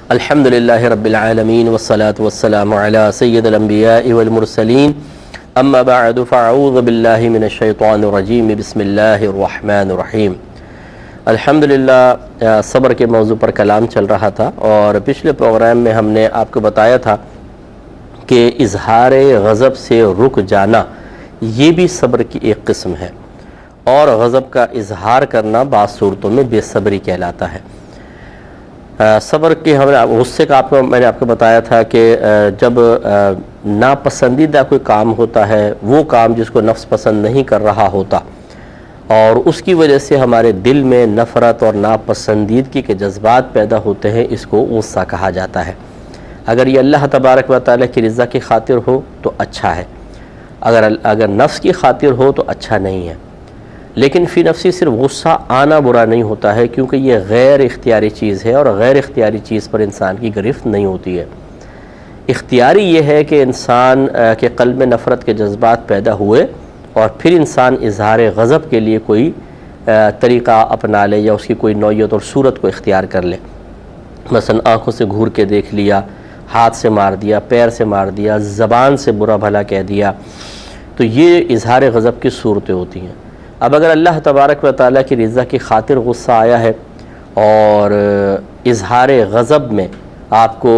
الحمدللہ رب العالمین والصلاة والسلام علی سید الانبیاء والمرسلین اما بعد فاعوذ باللہ من الشیطان الرجیم بسم اللہ الرحمن الرحیم۔ الحمدللہ صبر کے موضوع پر کلام چل رہا تھا اور پچھلے پروگرام میں ہم نے آپ کو بتایا تھا کہ اظہار غضب سے رک جانا یہ بھی صبر کی ایک قسم ہے، اور غضب کا اظہار کرنا بعض صورتوں میں بے صبری کہلاتا ہے۔ صبر کے غصے کا میں نے آپ کو بتایا تھا کہ جب ناپسندیدہ کوئی کام ہوتا ہے، وہ کام جس کو نفس پسند نہیں کر رہا ہوتا، اور اس کی وجہ سے ہمارے دل میں نفرت اور ناپسندیدگی کے جذبات پیدا ہوتے ہیں، اس کو غصہ کہا جاتا ہے۔ اگر یہ اللہ تبارک و تعالیٰ کی رضا کی خاطر ہو تو اچھا ہے، اگر نفس کی خاطر ہو تو اچھا نہیں ہے۔ لیکن فی نفسی صرف غصہ آنا برا نہیں ہوتا ہے، کیونکہ یہ غیر اختیاری چیز ہے، اور غیر اختیاری چیز پر انسان کی گرفت نہیں ہوتی ہے۔ اختیاری یہ ہے کہ انسان کے قلب میں نفرت کے جذبات پیدا ہوئے اور پھر انسان اظہار غضب کے لیے کوئی طریقہ اپنا لے یا اس کی کوئی نوعیت اور صورت کو اختیار کر لے۔ مثلا آنکھوں سے گھور کے دیکھ لیا، ہاتھ سے مار دیا، پیر سے مار دیا، زبان سے برا بھلا کہہ دیا، تو یہ اظہار غضب کی صورتیں ہوتی ہیں۔ اب اگر اللہ تبارک و تعالیٰ کی رضا کی خاطر غصہ آیا ہے اور اظہار غضب میں آپ کو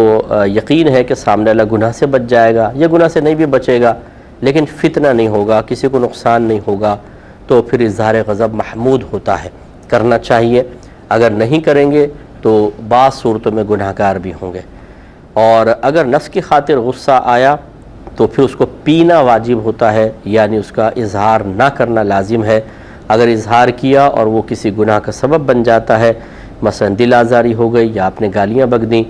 یقین ہے کہ سامنے والا گناہ سے بچ جائے گا یا گناہ سے نہیں بھی بچے گا لیکن فتنہ نہیں ہوگا، کسی کو نقصان نہیں ہوگا، تو پھر اظہار غضب محمود ہوتا ہے، کرنا چاہیے۔ اگر نہیں کریں گے تو بعض صورتوں میں گناہ گار بھی ہوں گے۔ اور اگر نفس کی خاطر غصہ آیا تو پھر اس کو پینا واجب ہوتا ہے، یعنی اس کا اظہار نہ کرنا لازم ہے۔ اگر اظہار کیا اور وہ کسی گناہ کا سبب بن جاتا ہے، مثلا دل آزاری ہو گئی یا آپ نے گالیاں بک دیں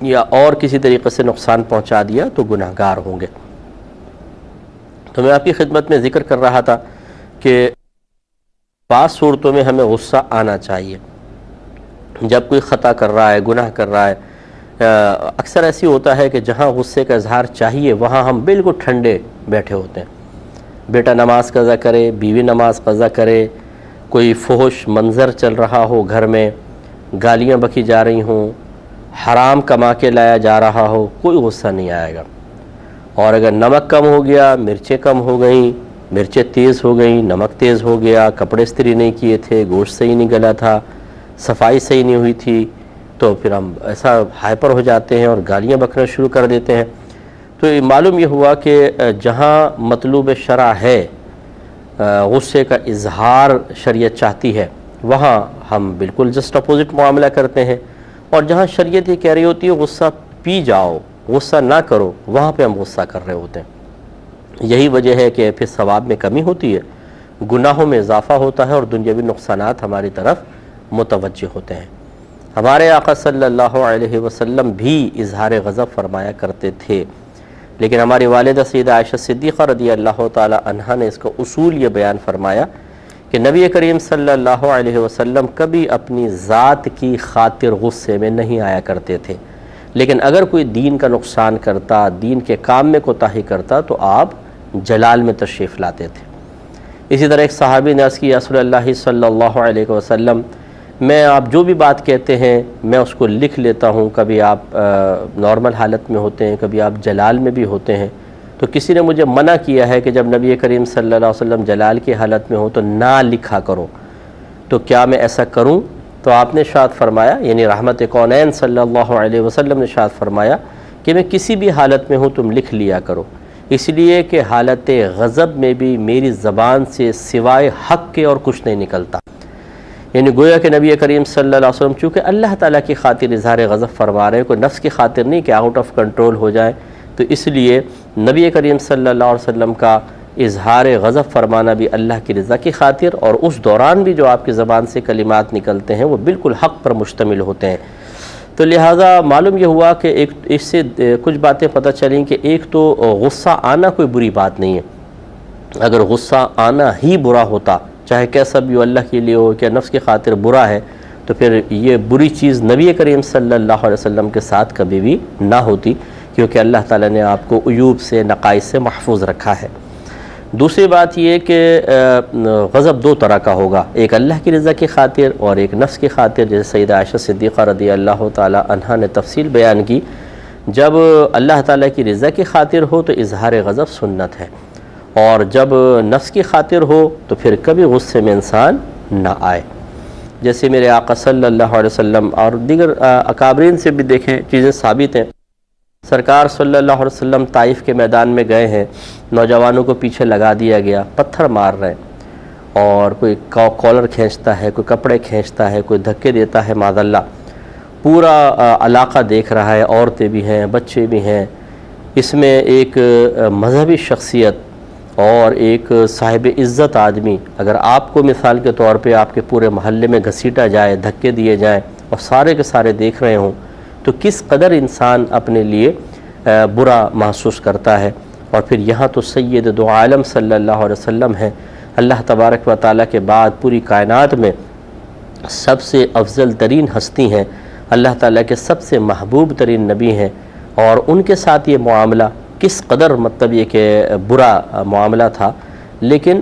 یا اور کسی طریقے سے نقصان پہنچا دیا، تو گناہ گار ہوں گے۔ تو میں آپ کی خدمت میں ذکر کر رہا تھا کہ بعض صورتوں میں ہمیں غصہ آنا چاہیے۔ جب کوئی خطا کر رہا ہے، گناہ کر رہا ہے، اکثر ایسی ہوتا ہے کہ جہاں غصے کا اظہار چاہیے وہاں ہم بالکل ٹھنڈے بیٹھے ہوتے ہیں۔ بیٹا نماز قضا کرے، بیوی نماز قضا کرے، کوئی فحش منظر چل رہا ہو گھر میں، گالیاں بکی جا رہی ہوں، حرام کما کے لایا جا رہا ہو، کوئی غصہ نہیں آئے گا۔ اور اگر نمک کم ہو گیا، مرچیں کم ہو گئیں، مرچیں تیز ہو گئیں، نمک تیز ہو گیا، کپڑے استری نہیں کیے تھے، گوشت صحیح نہیں گلا تھا، صفائی صحیح نہیں ہوئی تھی، تو پھر ہم ایسا ہائپر ہو جاتے ہیں اور گالیاں بکنا شروع کر دیتے ہیں۔ تو معلوم یہ ہوا کہ جہاں مطلوب شرع ہے، غصے کا اظہار شریعت چاہتی ہے، وہاں ہم بالکل جسٹ اپوزٹ معاملہ کرتے ہیں، اور جہاں شریعت یہ کہہ رہی ہوتی ہے غصہ پی جاؤ، غصہ نہ کرو، وہاں پہ ہم غصہ کر رہے ہوتے ہیں۔ یہی وجہ ہے کہ پھر ثواب میں کمی ہوتی ہے، گناہوں میں اضافہ ہوتا ہے، اور دنیاوی نقصانات ہماری طرف متوجہ ہوتے ہیں۔ ہمارے آقا صلی اللہ علیہ وسلم بھی اظہار غضب فرمایا کرتے تھے، لیکن ہماری والدہ سیدہ عائشہ صدیقہ رضی اللہ تعالی عنہا نے اس کا اصول یہ بیان فرمایا کہ نبی کریم صلی اللہ علیہ وسلم کبھی اپنی ذات کی خاطر غصے میں نہیں آیا کرتے تھے، لیکن اگر کوئی دین کا نقصان کرتا، دین کے کام میں کوتاہی کرتا، تو آپ جلال میں تشریف لاتے تھے۔ اسی طرح ایک صحابی نے عرض کی، یا رسول اللہ صلی اللہ علیہ وسلم، میں آپ جو بھی بات کہتے ہیں میں اس کو لکھ لیتا ہوں، کبھی آپ نارمل حالت میں ہوتے ہیں، کبھی آپ جلال میں بھی ہوتے ہیں، تو کسی نے مجھے منع کیا ہے کہ جب نبی کریم صلی اللہ علیہ وسلم جلال کی حالت میں ہو تو نہ لکھا کرو، تو کیا میں ایسا کروں؟ تو آپ نے ارشاد فرمایا، یعنی رحمت کونین صلی اللہ علیہ وسلم نے ارشاد فرمایا کہ میں کسی بھی حالت میں ہوں تم لکھ لیا کرو، اس لیے کہ حالت غضب میں بھی میری زبان سے سوائے حق کے اور کچھ نہیں نکلتا۔ یعنی گویا کہ نبی کریم صلی اللہ علیہ وسلم چونکہ اللہ تعالیٰ کی خاطر اظہار غضب فرما رہے ہیں، کوئی نفس کی خاطر نہیں کہ آؤٹ آف کنٹرول ہو جائے، تو اس لیے نبی کریم صلی اللہ علیہ وسلم کا اظہار غضب فرمانا بھی اللہ کی رضا کی خاطر، اور اس دوران بھی جو آپ کی زبان سے کلمات نکلتے ہیں وہ بالکل حق پر مشتمل ہوتے ہیں۔ تو لہٰذا معلوم یہ ہوا کہ اس سے کچھ باتیں پتہ چلیں کہ ایک تو غصہ آنا کوئی بری بات نہیں ہے۔ اگر غصہ آنا ہی برا ہوتا، چاہے کیسا بھی ہو، اللہ کے لیے ہو کہ نفس کی خاطر برا ہے، تو پھر یہ بری چیز نبی کریم صلی اللہ علیہ وسلم کے ساتھ کبھی بھی نہ ہوتی، کیونکہ اللہ تعالیٰ نے آپ کو عیوب سے، نقائص سے محفوظ رکھا ہے۔ دوسری بات یہ کہ غضب دو طرح کا ہوگا، ایک اللہ کی رضا کی خاطر اور ایک نفس کی خاطر، جیسے سیدہ عائشہ صدیقہ رضی اللہ تعالی عنہا نے تفصیل بیان کی۔ جب اللہ تعالیٰ کی رضا کی خاطر ہو تو اظہار غضب سنت ہے، اور جب نفس کی خاطر ہو تو پھر کبھی غصے میں انسان نہ آئے۔ جیسے میرے آقا صلی اللہ علیہ وسلم اور دیگر اکابرین سے بھی دیکھیں چیزیں ثابت ہیں۔ سرکار صلی اللہ علیہ وسلم طائف کے میدان میں گئے ہیں، نوجوانوں کو پیچھے لگا دیا گیا، پتھر مار رہے ہیں، اور کوئی کالر کھینچتا ہے، کوئی کپڑے کھینچتا ہے، کوئی دھکے دیتا ہے، معاذ اللہ۔ پورا علاقہ دیکھ رہا ہے، عورتیں بھی ہیں، بچے بھی ہیں۔ اس میں ایک مذہبی شخصیت اور ایک صاحب عزت آدمی، اگر آپ کو مثال کے طور پہ آپ کے پورے محلے میں گھسیٹا جائے، دھکے دیے جائیں اور سارے کے سارے دیکھ رہے ہوں، تو کس قدر انسان اپنے لیے برا محسوس کرتا ہے۔ اور پھر یہاں تو سید دو عالم صلی اللہ علیہ وسلم ہیں، اللہ تبارک و تعالیٰ کے بعد پوری کائنات میں سب سے افضل ترین ہستی ہیں، اللہ تعالیٰ کے سب سے محبوب ترین نبی ہیں، اور ان کے ساتھ یہ معاملہ کس قدر مطلب یہ کہ برا معاملہ تھا۔ لیکن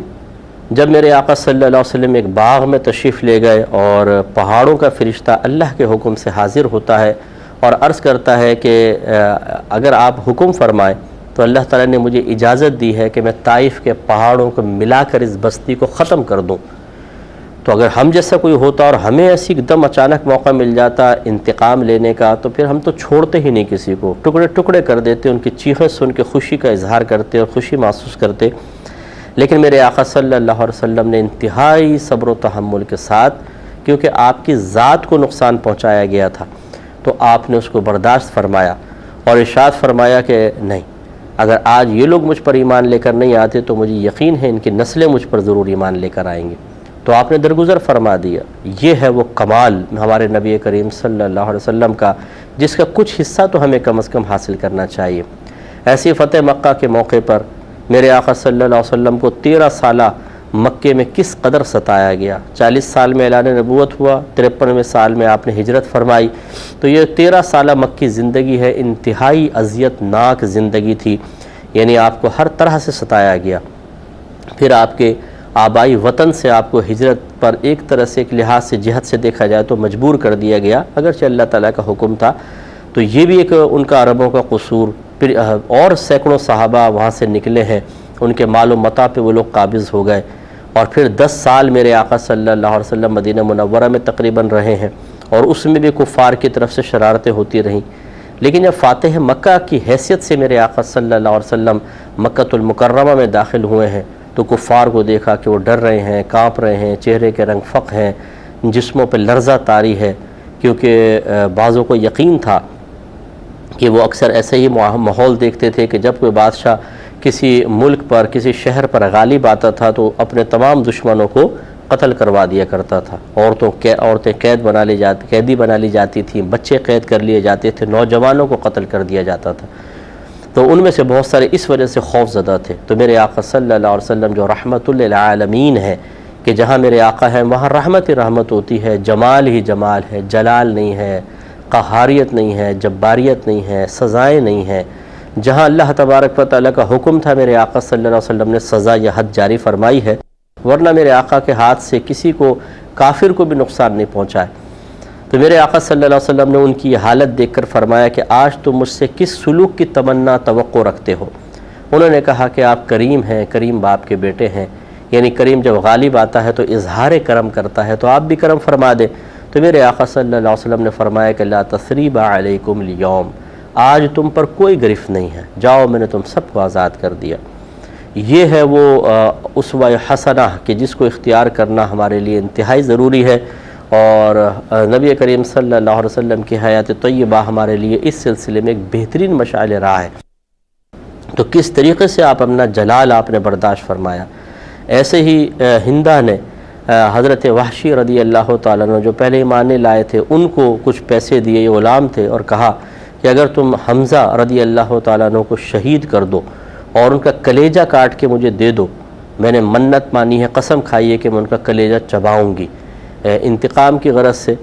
جب میرے آقا صلی اللہ علیہ وسلم ایک باغ میں تشریف لے گئے اور پہاڑوں کا فرشتہ اللہ کے حکم سے حاضر ہوتا ہے اور عرض کرتا ہے کہ اگر آپ حکم فرمائیں تو اللہ تعالیٰ نے مجھے اجازت دی ہے کہ میں طائف کے پہاڑوں کو ملا کر اس بستی کو ختم کر دوں، تو اگر ہم جیسا کوئی ہوتا اور ہمیں ایسی ایک دم اچانک موقع مل جاتا انتقام لینے کا، تو پھر ہم تو چھوڑتے ہی نہیں کسی کو، ٹکڑے ٹکڑے کر دیتے، ان کی چیخیں سن کے خوشی کا اظہار کرتے اور خوشی محسوس کرتے۔ لیکن میرے آقا صلی اللہ علیہ وسلم نے انتہائی صبر و تحمل کے ساتھ، کیونکہ آپ کی ذات کو نقصان پہنچایا گیا تھا، تو آپ نے اس کو برداشت فرمایا اور ارشاد فرمایا کہ نہیں، اگر آج یہ لوگ مجھ پر ایمان لے کر نہیں آتے تو مجھے یقین ہے ان کی نسلیں مجھ پر ضرور ایمان لے کر آئیں گے۔ تو آپ نے درگزر فرما دیا۔ یہ ہے وہ کمال ہمارے نبی کریم صلی اللہ علیہ وسلم کا، جس کا کچھ حصہ تو ہمیں کم از کم حاصل کرنا چاہیے۔ ایسی فتح مکہ کے موقع پر میرے آقا صلی اللہ علیہ وسلم کو 13 سالہ مکے میں کس قدر ستایا گیا۔ 40 سال میں اعلان نبوت ہوا، 53ویں سال میں آپ نے ہجرت فرمائی، تو یہ 13 سالہ مکی زندگی ہے، انتہائی اذیت ناک زندگی تھی، یعنی آپ کو ہر طرح سے ستایا گیا۔ پھر آپ کے آبائی وطن سے آپ کو ہجرت پر ایک طرح سے ایک لحاظ سے جہت سے دیکھا جائے تو مجبور کر دیا گیا، اگرچہ اللہ تعالیٰ کا حکم تھا، تو یہ بھی ایک ان کا عربوں کا قصور۔ پھر اور سینکڑوں صحابہ وہاں سے نکلے ہیں، ان کے مال و متاع پہ وہ لوگ قابض ہو گئے، اور پھر 10 سال میرے آقا صلی اللہ علیہ وسلم مدینہ منورہ میں تقریباً رہے ہیں، اور اس میں بھی کفار کی طرف سے شرارتیں ہوتی رہیں۔ لیکن جب فاتح مکہ کی حیثیت سے میرے آقا صلی اللہ علیہ وسلم مکۃ المکرمہ میں داخل ہوئے ہیں، تو کفار کو دیکھا کہ وہ ڈر رہے ہیں، کانپ رہے ہیں، چہرے کے رنگ فق ہیں، جسموں پہ لرزہ طاری ہے، کیونکہ بعضوں کو یقین تھا کہ وہ اکثر ایسے ہی ماحول دیکھتے تھے کہ جب کوئی بادشاہ کسی ملک پر، کسی شہر پر غالب آتا تھا تو اپنے تمام دشمنوں کو قتل کروا دیا کرتا تھا۔ عورتیں قیدی بنا لی جاتی تھیں، بچے قید کر لیے جاتے تھے، نوجوانوں کو قتل کر دیا جاتا تھا۔ تو ان میں سے بہت سارے اس وجہ سے خوف زدہ تھے۔ تو میرے آقا صلی اللہ علیہ وسلم جو رحمت للعالمین ہے، کہ جہاں میرے آقا ہیں وہاں رحمت ہی رحمت ہوتی ہے، جمال ہی جمال ہے، جلال نہیں ہے، قہاریت نہیں ہے، جباریت نہیں ہے، سزائیں نہیں ہیں۔ جہاں اللہ تبارک و تعالیٰ کا حکم تھا میرے آقا صلی اللہ علیہ وسلم نے سزا یا حد جاری فرمائی ہے، ورنہ میرے آقا کے ہاتھ سے کسی کو، کافر کو بھی نقصان نہیں پہنچائے۔ تو میرے آقا صلی اللہ علیہ وسلم نے ان کی یہ حالت دیکھ کر فرمایا کہ آج تم مجھ سے کس سلوک کی تمنا توقع رکھتے ہو؟ انہوں نے کہا کہ آپ کریم ہیں، کریم باپ کے بیٹے ہیں، یعنی کریم جب غالب آتا ہے تو اظہار کرم کرتا ہے، تو آپ بھی کرم فرما دیں۔ تو میرے آقا صلی اللہ علیہ وسلم نے فرمایا کہ لا تثریب علیکم اليوم، آج تم پر کوئی گرفت نہیں ہے، جاؤ میں نے تم سب کو آزاد کر دیا۔ یہ ہے وہ اسوہ حسنہ کہ جس کو اختیار کرنا ہمارے لیے انتہائی ضروری ہے، اور نبی کریم صلی اللہ علیہ وسلم کی حیات طیبہ ہمارے لیے اس سلسلے میں ایک بہترین مشعل راہ ہے۔ تو کس طریقے سے آپ اپنا جلال آپ نے برداشت فرمایا۔ ایسے ہی ہندہ نے حضرت وحشی رضی اللہ تعالیٰ عنہ جو پہلے ایمان نہیں لائے تھے، ان کو کچھ پیسے دیے، یہ غلام تھے، اور کہا کہ اگر تم حمزہ رضی اللہ تعالیٰ عنہ کو شہید کر دو اور ان کا کلیجہ کاٹ کے مجھے دے دو، میں نے منت مانی ہے، قسم کھائی ہے کہ میں ان کا کلیجہ چباؤں گی انتقام کی غرض سے،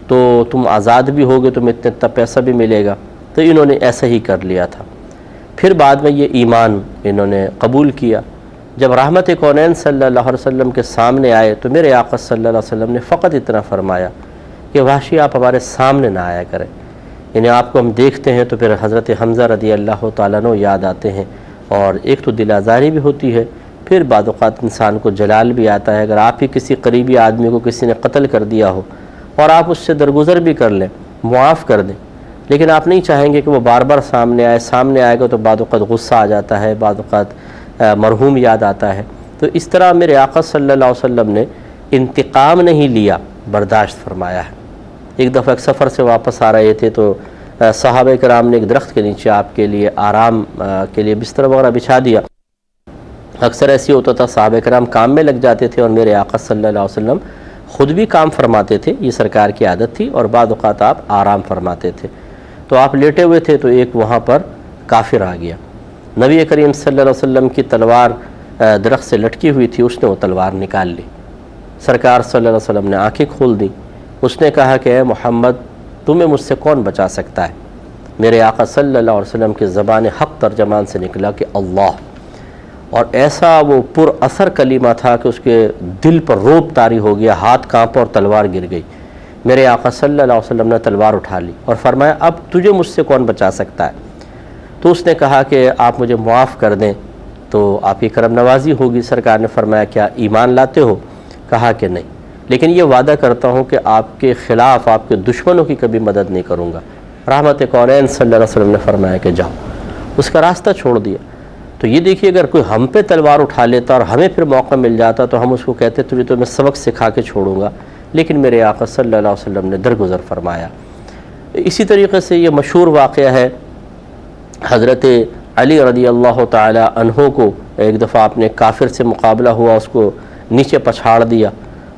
تو تم آزاد بھی ہوگے، تمہیں اتنا پیسہ بھی ملے گا۔ تو انہوں نے ایسا ہی کر لیا تھا۔ پھر بعد میں یہ ایمان انہوں نے قبول کیا۔ جب رحمت کونین صلی اللہ علیہ وسلم کے سامنے آئے تو میرے آقا صلی اللہ علیہ وسلم نے فقط اتنا فرمایا کہ وحشی آپ ہمارے سامنے نہ آیا کریں، یعنی آپ کو ہم دیکھتے ہیں تو پھر حضرت حمزہ رضی اللہ تعالیٰ عنہ یاد آتے ہیں، اور ایک تو دل آزاری بھی ہوتی ہے، پھر بعض اوقات انسان کو جلال بھی آتا ہے۔ اگر آپ ہی کسی قریبی آدمی کو کسی نے قتل کر دیا ہو اور آپ اس سے درگزر بھی کر لیں، معاف کر دیں، لیکن آپ نہیں چاہیں گے کہ وہ بار بار سامنے آئے گا تو بعض اوقات غصہ آ جاتا ہے، بعض اوقات مرحوم یاد آتا ہے۔ تو اس طرح میرے آقا صلی اللہ علیہ وسلم نے انتقام نہیں لیا، برداشت فرمایا ہے۔ ایک دفعہ ایک سفر سے واپس آ رہے تھے تو صحابہ کرام نے ایک درخت کے نیچے آپ کے لیے آرام کے لیے بستر وغیرہ بچھا دیا۔ اکثر ایسی ہوتا تھا، صحابہ کرام کام میں لگ جاتے تھے اور میرے آقا صلی اللہ علیہ وسلم خود بھی کام فرماتے تھے، یہ سرکار کی عادت تھی، اور بعض اوقات آپ آرام فرماتے تھے۔ تو آپ لیٹے ہوئے تھے تو ایک وہاں پر کافر آ گیا، نبی کریم صلی اللہ علیہ وسلم کی تلوار درخت سے لٹکی ہوئی تھی، اس نے وہ تلوار نکال لی۔ سرکار صلی اللہ علیہ وسلم نے آنکھیں کھول دیں، اس نے کہا کہ اے محمد تمہیں مجھ سے کون بچا سکتا ہے؟ میرے آقا صلی اللہ علیہ وسلم کی زبان حق ترجمان سے نکلا کہ اللہ، اور ایسا وہ پر اثر کلمہ تھا کہ اس کے دل پر روب طاری ہو گیا، ہاتھ کانپا اور تلوار گر گئی۔ میرے آقا صلی اللہ علیہ وسلم نے تلوار اٹھا لی اور فرمایا اب تجھے مجھ سے کون بچا سکتا ہے؟ تو اس نے کہا کہ آپ مجھے معاف کر دیں تو آپ کی کرم نوازی ہوگی۔ سرکار نے فرمایا کیا ایمان لاتے ہو؟ کہا کہ نہیں، لیکن یہ وعدہ کرتا ہوں کہ آپ کے خلاف آپ کے دشمنوں کی کبھی مدد نہیں کروں گا۔ رحمت کونین صلی اللہ علیہ وسلم نے فرمایا کہ جاؤ، اس کا راستہ چھوڑ دیا۔ تو یہ دیکھیے اگر کوئی ہم پہ تلوار اٹھا لیتا اور ہمیں پھر موقع مل جاتا تو ہم اس کو کہتے تجھے تو میں سبق سکھا کے چھوڑوں گا، لیکن میرے آقا صلی اللہ علیہ وسلم نے درگزر فرمایا۔ اسی طریقے سے یہ مشہور واقعہ ہے، حضرت علی رضی اللہ تعالی عنہ کو ایک دفعہ آپ نے کافر سے مقابلہ ہوا، اس کو نیچے پچھاڑ دیا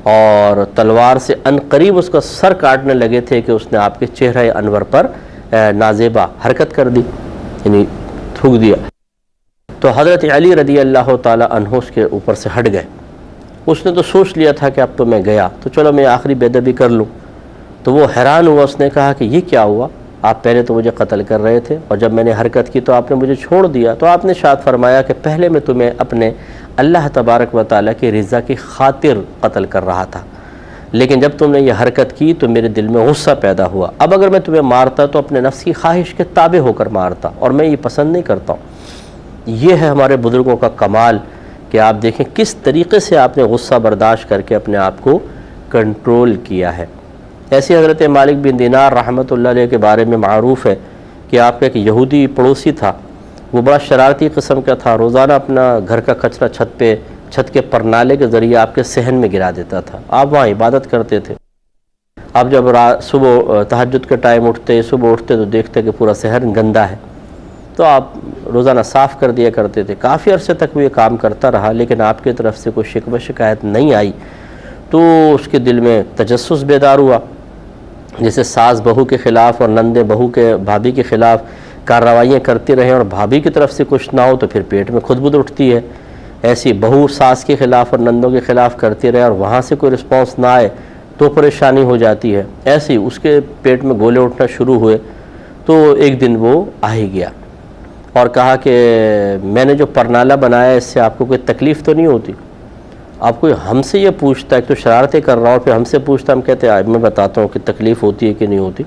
اور تلوار سے ان قریب اس کا سر کاٹنے لگے تھے کہ اس نے آپ کے چہرہ انور پر نازیبا حرکت کر دی، یعنی تھوک دیا۔ تو حضرت علی رضی اللہ تعالی عنہ اس کے اوپر سے ہٹ گئے۔ اس نے تو سوچ لیا تھا کہ اب تو میں گیا، تو چلو میں آخری بے ادبی کر لوں۔ تو وہ حیران ہوا، اس نے کہا کہ یہ کیا ہوا؟ آپ پہلے تو مجھے قتل کر رہے تھے اور جب میں نے حرکت کی تو آپ نے مجھے چھوڑ دیا۔ تو آپ نے شاید فرمایا کہ پہلے میں تمہیں اپنے اللہ تبارک و تعالیٰ کی رضا کی خاطر قتل کر رہا تھا، لیکن جب تم نے یہ حرکت کی تو میرے دل میں غصہ پیدا ہوا۔ اب اگر میں تمہیں مارتا تو اپنے نفس کی خواہش کے تابع ہو کر مارتا، اور میں یہ پسند نہیں کرتا ہوں۔ یہ ہے ہمارے بزرگوں کا کمال کہ آپ دیکھیں کس طریقے سے آپ نے غصہ برداشت کر کے اپنے آپ کو کنٹرول کیا ہے۔ ایسی حضرت مالک بن دینار رحمۃ اللہ علیہ کے بارے میں معروف ہے کہ آپ کا ایک یہودی پڑوسی تھا، وہ بڑا شرارتی قسم کا تھا، روزانہ اپنا گھر کا کچرا چھت کے پرنالے کے ذریعے آپ کے صحن میں گرا دیتا تھا۔ آپ وہاں عبادت کرتے تھے، آپ جب صبح تہجد کے ٹائم اٹھتے تو دیکھتے کہ پورا صحن گندا ہے، تو آپ روزانہ صاف کر دیا کرتے تھے۔ کافی عرصے تک وہ یہ کام کرتا رہا، لیکن آپ کی طرف سے کوئی شکوہ شکایت نہیں آئی، تو اس کے دل میں تجسس بیدار ہوا، جیسے ساس بہو کے خلاف اور نندے بہو کے بھابھی کے خلاف کارروائیاں کرتی رہیں اور بھابھی کی طرف سے کچھ نہ ہو تو پھر پیٹ میں خود بدھ اٹھتی ہے، ایسی بہو ساس کے خلاف اور نندوں کے خلاف کرتی رہے اور وہاں سے کوئی رسپانس نہ آئے تو پریشانی ہو جاتی ہے۔ ایسے اس کے پیٹ میں گولے اٹھنا شروع ہوئے، تو ایک دن وہ آ ہی گیا اور کہا کہ میں نے جو پرنالہ بنایا ہے اس سے آپ کو کوئی تکلیف تو نہیں ہوتی؟ آپ کوئی ہم سے یہ پوچھتا ہے کہ تو شرارتیں کر رہا ہوں، پھر ہم سے پوچھتا، ہم کہتے ہیں میں بتاتا ہوں کہ تکلیف ہوتی ہے کہ نہیں ہوتی۔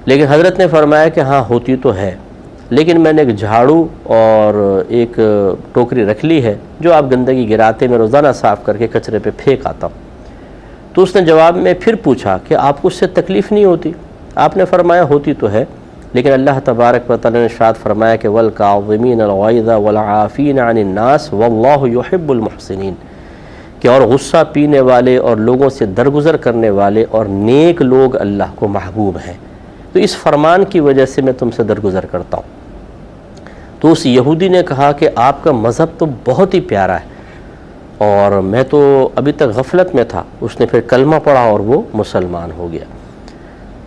لیکن حضرت نے فرمایا کہ ہاں ہوتی تو ہے، لیکن میں نے ایک جھاڑو اور ایک ٹوکری رکھ لی ہے جو آپ گندگی گراتے میں روزانہ صاف کر کے کچرے پہ پھینک آتا ہوں۔ تو اس نے جواب میں پھر پوچھا کہ آپ کو اس سے تکلیف نہیں ہوتی؟ آپ نے فرمایا ہوتی تو ہے، لیکن اللہ تبارک و تعالی نے ارشاد فرمایا کہ وَالْكَاظِمِينَ الْغَيْظَ وَالْعَافِينَ عَنِ النَّاسِ وَاللَّهُ يُحِبُّ الْمُحْسِنِينَ، کہ اور غصہ پینے والے اور لوگوں سے درگزر کرنے والے اور نیک لوگ اللہ کو محبوب ہیں، تو اس فرمان کی وجہ سے میں تم سے درگزر کرتا ہوں۔ تو اس یہودی نے کہا کہ آپ کا مذہب تو بہت ہی پیارا ہے اور میں تو ابھی تک غفلت میں تھا۔ اس نے پھر کلمہ پڑھا اور وہ مسلمان ہو گیا۔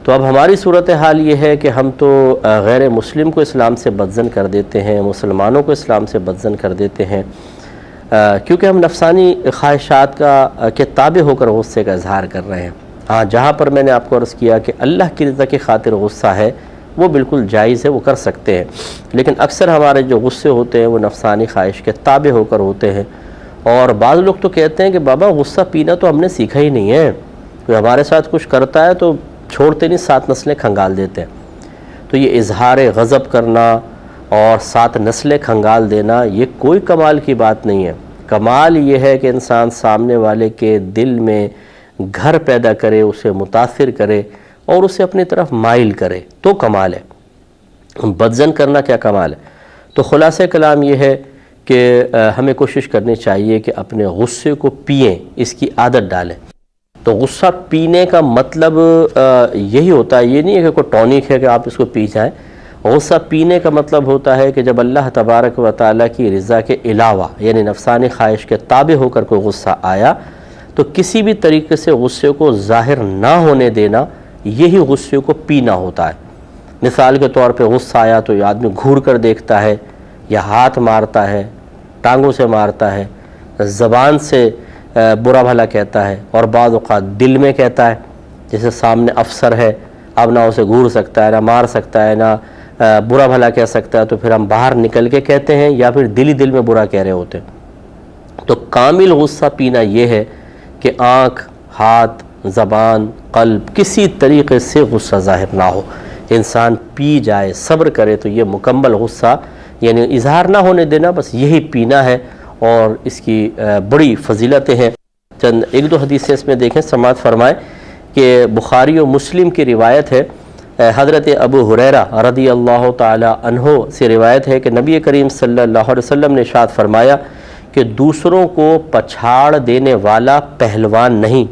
تو اب ہماری صورتحال یہ ہے کہ ہم تو غیر مسلم کو اسلام سے بدظن کر دیتے ہیں، مسلمانوں کو اسلام سے بدظن کر دیتے ہیں، کیونکہ ہم نفسانی خواہشات کے تابع ہو کر غصے کا اظہار کر رہے ہیں۔ ہاں، جہاں پر میں نے آپ کو عرض کیا کہ اللہ کی رضا کی خاطر غصہ ہے وہ بالکل جائز ہے، وہ کر سکتے ہیں، لیکن اکثر ہمارے جو غصے ہوتے ہیں وہ نفسانی خواہش کے تابع ہو کر ہوتے ہیں، اور بعض لوگ تو کہتے ہیں کہ بابا غصہ پینا تو ہم نے سیکھا ہی نہیں ہے، کوئی ہمارے ساتھ کچھ کرتا ہے تو چھوڑتے نہیں، 7 نسلیں کھنگال دیتے ہیں۔ تو یہ اظہار غضب کرنا اور 7 نسلیں کھنگال دینا یہ کوئی کمال کی بات نہیں ہے۔ کمال یہ ہے کہ انسان سامنے والے کے دل میں گھر پیدا کرے، اسے متاثر کرے اور اسے اپنی طرف مائل کرے، تو کمال ہے۔ بدزن کرنا کیا کمال ہے؟ تو خلاصہ کلام یہ ہے کہ ہمیں کوشش کرنی چاہیے کہ اپنے غصے کو پئیں، اس کی عادت ڈالیں۔ تو غصہ پینے کا مطلب یہی ہوتا ہے، یہ نہیں ہے کہ کوئی ٹونک ہے کہ آپ اس کو پی جائیں۔ غصہ پینے کا مطلب ہوتا ہے کہ جب اللہ تبارک و تعالیٰ کی رضا کے علاوہ یعنی نفسانی خواہش کے تابع ہو کر کوئی غصہ آیا تو کسی بھی طریقے سے غصے کو ظاہر نہ ہونے دینا، یہی غصے کو پینا ہوتا ہے۔ مثال کے طور پہ غصہ آیا تو یہ آدمی گھور کر دیکھتا ہے، یا ہاتھ مارتا ہے، ٹانگوں سے مارتا ہے، زبان سے برا بھلا کہتا ہے، اور بعض اوقات دل میں کہتا ہے، جیسے سامنے افسر ہے، اب نہ اسے گھور سکتا ہے، نہ مار سکتا ہے، نہ برا بھلا کہہ سکتا ہے، تو پھر ہم باہر نکل کے کہتے ہیں یا پھر دل ہی دل میں برا کہہ رہے ہوتے ہیں۔ تو کامل غصہ پینا یہ ہے کہ آنکھ، ہاتھ، زبان، قلب کسی طریقے سے غصہ ظاہر نہ ہو، انسان پی جائے، صبر کرے، تو یہ مکمل غصہ یعنی اظہار نہ ہونے دینا، بس یہی پینا ہے، اور اس کی بڑی فضیلتیں ہیں۔ چند 1-2 حدیثیں اس میں دیکھیں، سماعت فرمائیں کہ بخاری و مسلم کی روایت ہے، حضرت ابو ہریرہ رضی اللہ تعالی عنہ سے روایت ہے کہ نبی کریم صلی اللہ علیہ وسلم نے ارشاد فرمایا کہ دوسروں کو پچھاڑ دینے والا پہلوان نہیں،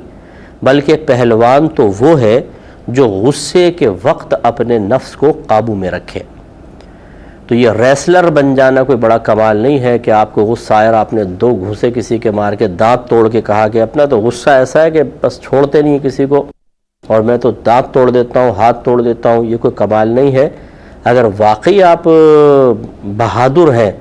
بلکہ پہلوان تو وہ ہے جو غصے کے وقت اپنے نفس کو قابو میں رکھے۔ تو یہ ریسلر بن جانا کوئی بڑا کمال نہیں ہے کہ آپ کو غصہ آیا اور آپ نے 2 گھوسے کسی کے مار کے دانت توڑ کے کہا کہ اپنا تو غصہ ایسا ہے کہ بس چھوڑتے نہیں کسی کو، اور میں تو دانت توڑ دیتا ہوں، ہاتھ توڑ دیتا ہوں۔ یہ کوئی کمال نہیں ہے۔ اگر واقعی آپ بہادر ہیں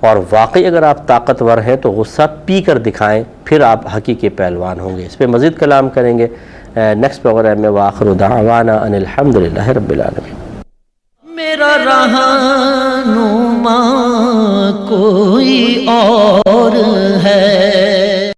اور واقعی اگر آپ طاقتور ہیں تو غصہ پی کر دکھائیں، پھر آپ حقیقی پہلوان ہوں گے۔ اس پہ مزید کلام کریں گے نیکسٹ پروگرام میں۔ وآخر دعوانا ان الحمدللہ رب العالمین۔ میرا رہنما کوئی اور ہے۔